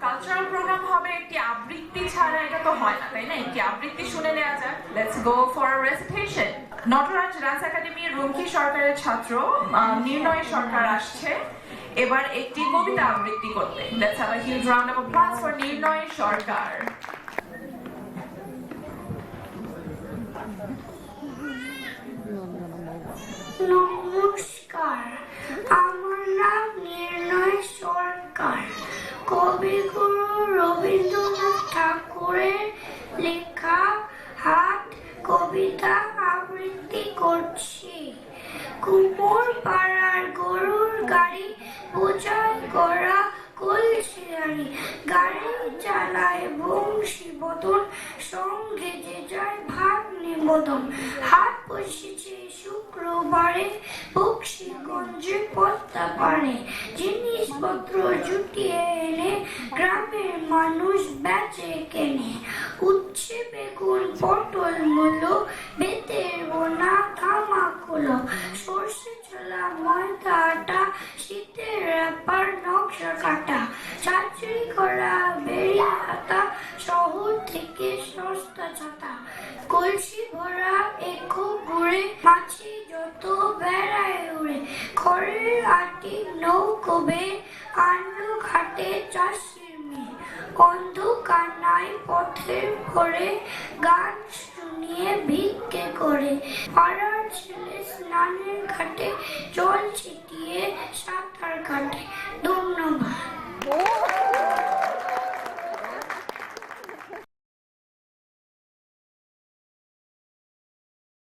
Cultural programme হবে একটি আবৃত্তি ছাড়া, এটা তো হয় না, তাই না? একটি আবৃত্তি শুনে নেওয়া যাক। Let's go for a recitation. Nataraj dance একাডেমির রুমকি সরকারের ছাত্র নির্ণয় সরকার আসছে এবার একটি কবিতা আবৃত্তি করতে। Let's have a huge round of applause for নির্ণয় সরকার। নমস্কার, আমার নাম নির্ণয় সরকার। কবিগুরু রবীন্দ্রনাথ ঠাকুরের লেখা হাট কবিতা আবৃত্তি করছি। কুমোর পাড়ার গরুর গাড়ি বোঝাই করা কলসি গাড়ি, গাড়ি চালায় বংশী বদন, সঙ্গে যে যায় ভাগ নিবেদন। হাট বসেছে শুক্রবারে বক্সিগঞ্জে পদ্মা পাড়ে, জিনিসপত্র জুটিয়ে এনে গ্রামের মানুষ বেচে কেনে। উচ্ছে বেগুন পটল মূলো, বেতের বোনা ধামাকুলো, সর্ষে ছোলা ময়দা আটা, শীতের ব্যাপার নকশা কাটা, চাকরি করা বেরিয়ে হাতা, শহর থেকে সস্তা ছাতা। কলসি ভরা এখো ঘুরে, মাছি যত বেড়ায় উড়ে, খড়ের আটি নৌকো বেয়ে আনলো ঘাটে চাষির মেয়ে। অন্ধকার নাই পথের ভরে, গান শুনিয়ে ভিক্ষে করে, পাড়ার ছেলে স্নানের ঘাটে জল ছিটিয়ে সাঁতার কাটে। ধন্যবাদ।